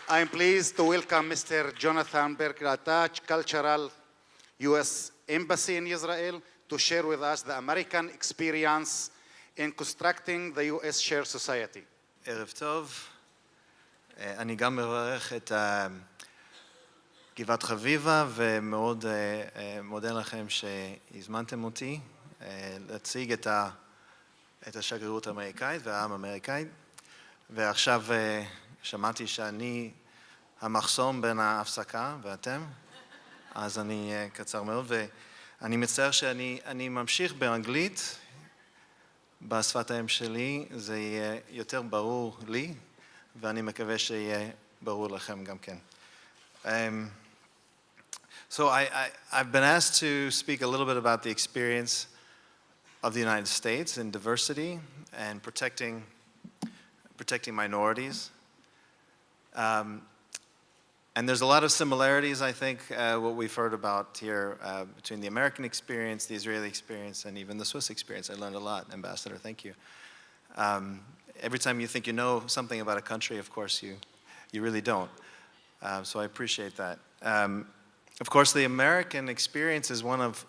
I'm pleased to welcome Mr. Jonathan Berger attached Cultural U.S. Embassy in Israel to share with us the American experience in constructing the U.S. Shared Society. ערב טוב. אני גם מברך את גבעת חביבה ומאוד מודה לכם שהזמנתם אותי להציג את השגרירות האמריקאית והעם האמריקאי. ועכשיו שמעתי שאני המחסום בין ההפסקה ואתם, אז אני קצר מאוד, ואני מצטער שאני ממשיך באנגלית, בשפת האם שלי, זה יהיה יותר ברור לי, ואני מקווה שיהיה ברור לכם גם כן. So I've been asked to speak a little bit about the experience of the United States in diversity and protecting minorities. And there's a lot of similarities, I think, what we've heard about here between the American experience, the Israeli experience, and even the Swiss experience. I learned a lot, Ambassador, thank you. Every time you think you know something about a country, of course, you really don't. So I appreciate that. Of course, the American experience is one of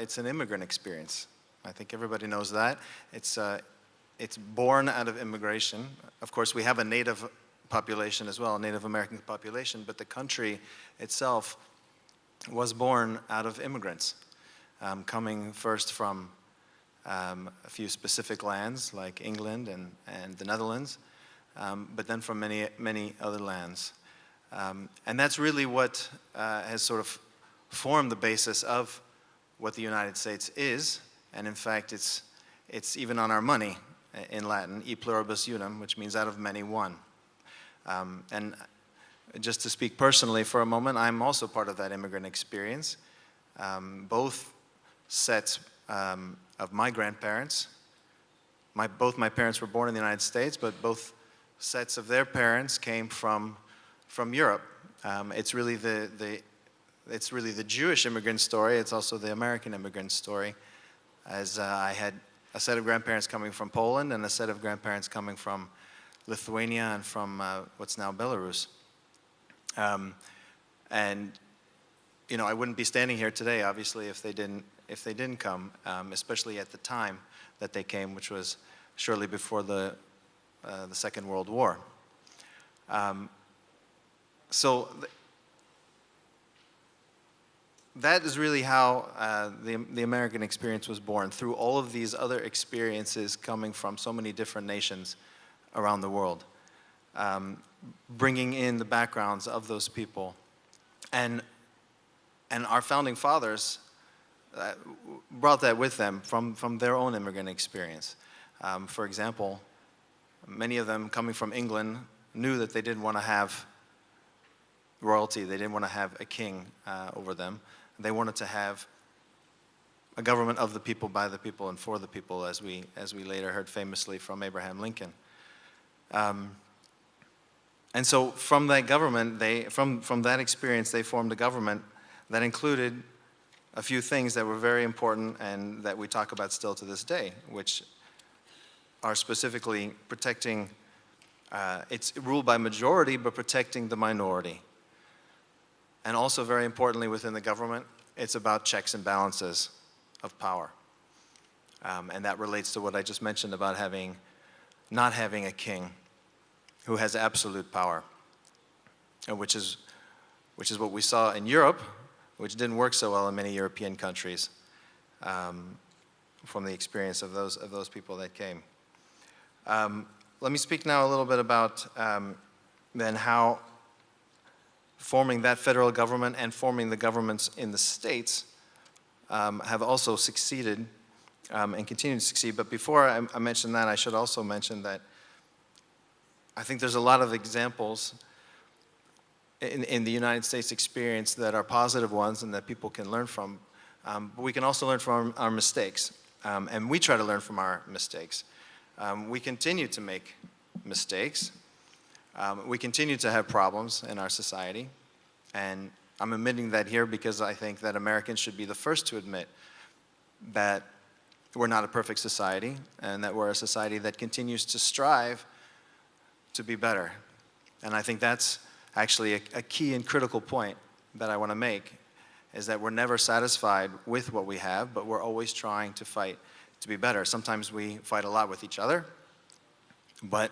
it's an immigrant experience. I think everybody knows that. It's born out of immigration. Of course, we have a native population as well, a Native American population, but the country itself was born out of immigrants, coming first from a few specific lands like England and the Netherlands, but then from many other lands. And that's really what has sort of formed the basis of what the United States is, and in fact it's even on our money in Latin, e pluribus unum, which means out of many one. And just to speak personally for a moment, I'm also part of that immigrant experience. Both sets of my grandparents, both my parents were born in the United States, but both sets of their parents came from Europe. It's really the Jewish immigrant story. It's also the American immigrant story, as I had a set of grandparents coming from Poland and a set of grandparents coming from Lithuania and from what's now Belarus. And you know, I wouldn't be standing here today, obviously, if they didn't come, especially at the time that they came, which was shortly before the Second World War. So that is really how the American experience was born, through all of these other experiences coming from so many different nations around the world, bringing in the backgrounds of those people. And our founding fathers brought that with them from their own immigrant experience. For example, many of them coming from England knew that they didn't want to have royalty, they didn't want to have a king over them. They wanted to have a government of the people, by the people, and for the people, as we later heard famously from Abraham Lincoln. And so from that government, from that experience, they formed a government that included a few things that were very important and that we talk about still to this day, which are specifically protecting, it's ruled by majority, but protecting the minority. And also very importantly within the government, it's about checks and balances of power. And that relates to what I just mentioned about not having a king who has absolute power, and which is what we saw in Europe, which didn't work so well in many European countries, from the experience of those people that came. Let me speak now a little bit about then how forming that federal government and forming the governments in the states have also succeeded and continue to succeed. But before I mention that, I should also mention that I think there's a lot of examples in the United States experience that are positive ones and that people can learn from. But we can also learn from our mistakes. And we try to learn from our mistakes. We continue to make mistakes. We continue to have problems in our society. And I'm admitting that here because I think that Americans should be the first to admit that we're not a perfect society and that we're a society that continues to strive to be better. And I think that's actually a key and critical point that I want to make is that we're never satisfied with what we have, but we're always trying to fight to be better. Sometimes we fight a lot with each other, but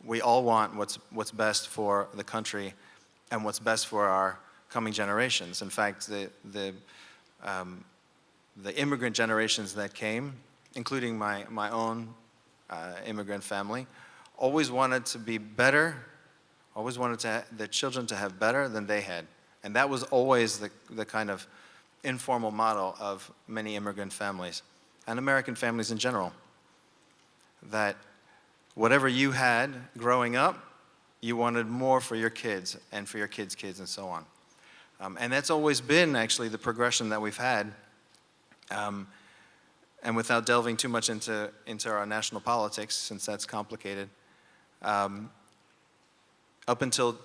we all want what's best for the country and what's best for our coming generations. In fact, the immigrant generations that came, including my own immigrant family, always wanted to be better, always wanted their children to have better than they had. And that was always the kind of informal model of many immigrant families and American families in general. That whatever you had growing up, you wanted more for your kids and for your kids' kids and so on. And that's always been actually the progression that we've had. And without delving too much into our national politics, since that's complicated, up until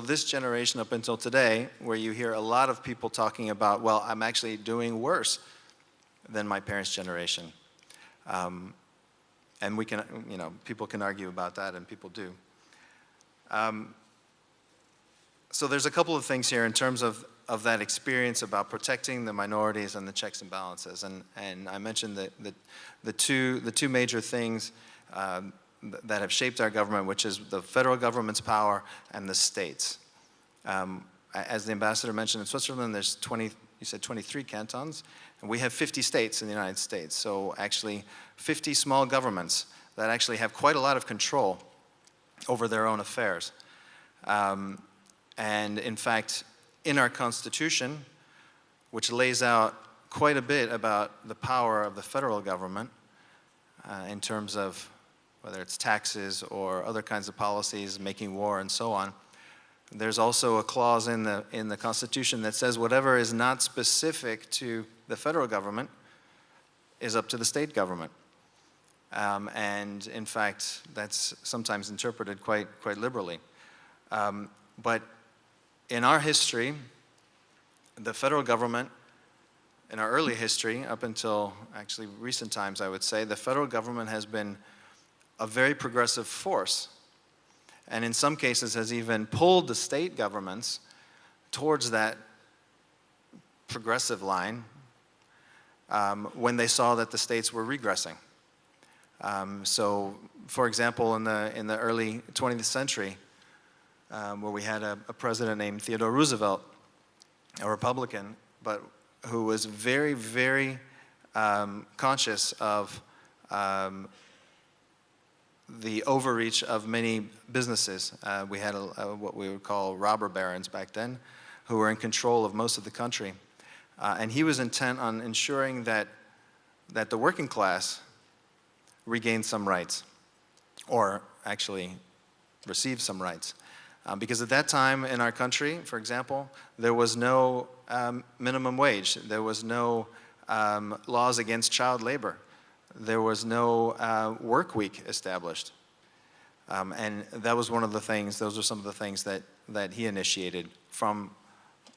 this generation, up until today, where you hear a lot of people talking about, well, I'm actually doing worse than my parents' generation. And we can, people can argue about that, and people do. So there's a couple of things here in terms of that experience about protecting the minorities and the checks and balances. And I mentioned the two major things that have shaped our government, which is the federal government's power and the states. As the ambassador mentioned, in Switzerland, there's 23 cantons, and we have 50 states in the United States. So actually 50 small governments that actually have quite a lot of control over their own affairs. And in fact, in our Constitution, which lays out quite a bit about the power of the federal government in terms of whether it's taxes or other kinds of policies, making war and so on, there's also a clause in the Constitution that says whatever is not specific to the federal government is up to the state government. And in fact, that's sometimes interpreted quite liberally. But in our history, the federal government, in our early history, up until actually recent times, I would say, the federal government has been a very progressive force, and in some cases has even pulled the state governments towards that progressive line when they saw that the states were regressing. So, for example, in the early 20th century, where we had a president named Theodore Roosevelt, a Republican, but who was very, very conscious of the overreach of many businesses. We had what we would call robber barons back then, who were in control of most of the country. And he was intent on ensuring that the working class regained some rights, or actually received some rights. Because at that time in our country, for example, there was no minimum wage. There was no laws against child labor. There was no work week established. And that was one of the things, those are some of the things that he initiated from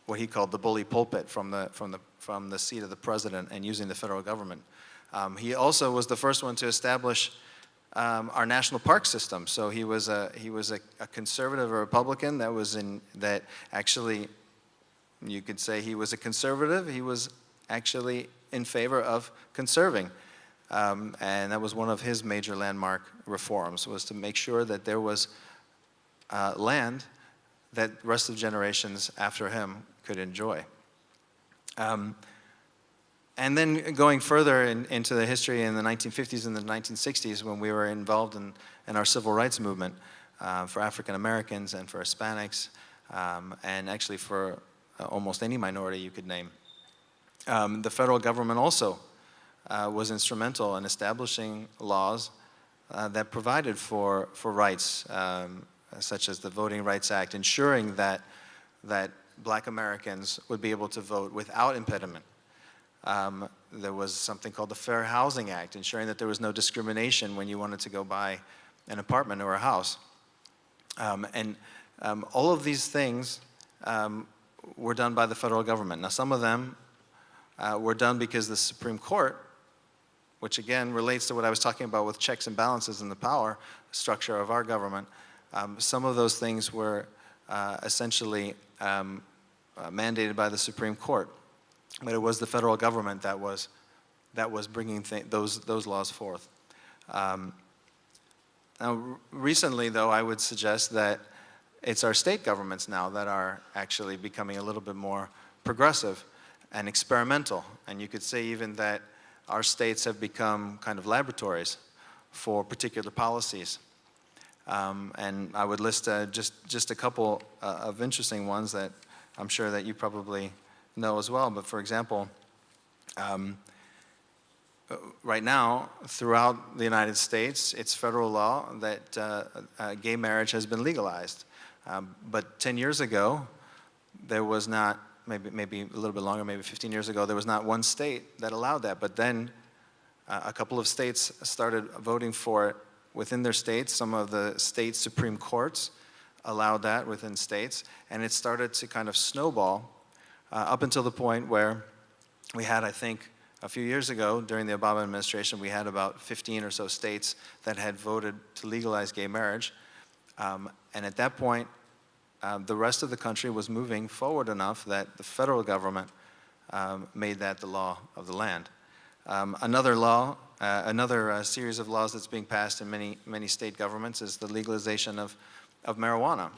what he called the bully pulpit, from the seat of the president and using the federal government. He also was the first one to establish our national park system. So he was a conservative, a Republican that actually, you could say he was a conservative. He was actually in favor of conserving. And that was one of his major landmark reforms, was to make sure that there was land that the rest of generations after him could enjoy. And then going further into the history in the 1950s and the 1960s, when we were involved in our civil rights movement for African Americans and for Hispanics, and actually for almost any minority you could name. The federal government also was instrumental in establishing laws that provided for rights, such as the Voting Rights Act, ensuring that Black Americans would be able to vote without impediment. There was something called the Fair Housing Act, ensuring that there was no discrimination when you wanted to go buy an apartment or a house. And all of these things were done by the federal government. Now, some of them were done because the Supreme Court, which again relates to what I was talking about with checks and balances and the power structure of our government, some of those things were essentially mandated by the Supreme Court. But it was the federal government that was bringing those laws forth. Now, recently, though, I would suggest that it's our state governments now that are actually becoming a little bit more progressive and experimental. And you could say even that our states have become kind of laboratories for particular policies. And I would list just a couple of interesting ones that I'm sure that you probably know as well. But for example, right now, throughout the United States, it's federal law that gay marriage has been legalized. But 10 years ago, there was not, maybe a little bit longer, maybe 15 years ago, there was not one state that allowed that. But then a couple of states started voting for it within their states. Some of the state Supreme Courts allowed that within states. And it started to kind of snowball up until the point where we had, I think, a few years ago, during the Obama administration, we had about 15 or so states that had voted to legalize gay marriage. And at that point, the rest of the country was moving forward enough that the federal government made that the law of the land. Another series of laws that's being passed in many state governments is the legalization of marijuana.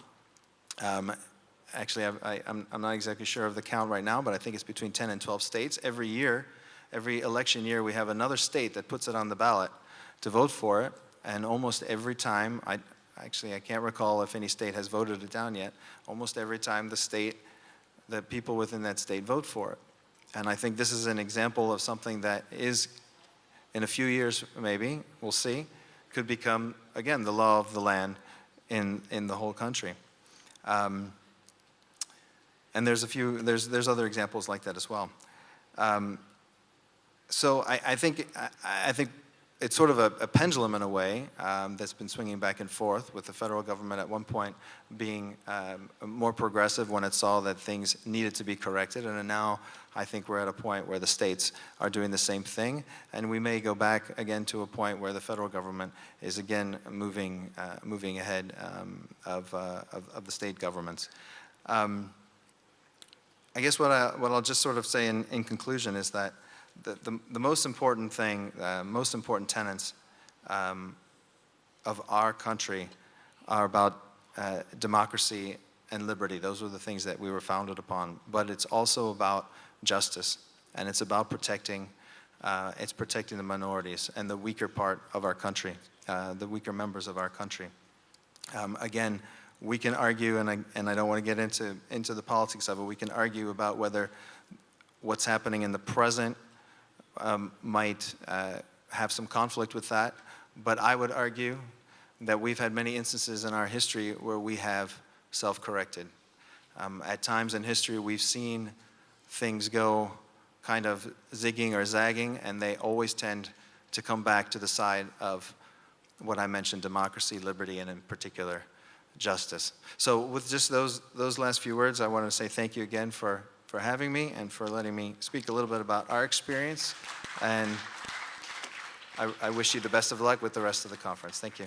Actually, I'm not exactly sure of the count right now, but I think it's between 10 and 12 states. Every year, every election year, we have another state that puts it on the ballot to vote for it, and almost every time, I can't recall if any state has voted it down yet, almost every time the people within that state vote for it. And I think this is an example of something that is, in a few years maybe, we'll see, could become, again, the law of the land in the whole country. And there's other examples like that as well. So I think it's sort of a pendulum in a way that's been swinging back and forth, with the federal government at one point being more progressive when it saw that things needed to be corrected, and now I think we're at a point where the states are doing the same thing, and we may go back again to a point where the federal government is again moving ahead of the state governments. I guess what I'll just sort of say in conclusion is that the most important thing, most important tenets of our country are about democracy and liberty. Those were the things that we were founded upon. But it's also about justice, and it's about protecting the minorities and the weaker part of our country, the weaker members of our country. Again, we can argue, and I don't want to get into the politics of it. We can argue about whether what's happening in the present might have some conflict with that, but I would argue that we've had many instances in our history where we have self-corrected. At times in history, we've seen things go kind of zigging or zagging, and they always tend to come back to the side of what I mentioned: democracy, liberty, and in particular, justice. So with just those last few words, I want to say thank you again for having me and for letting me speak a little bit about our experience. And I wish you the best of luck with the rest of the conference. Thank you.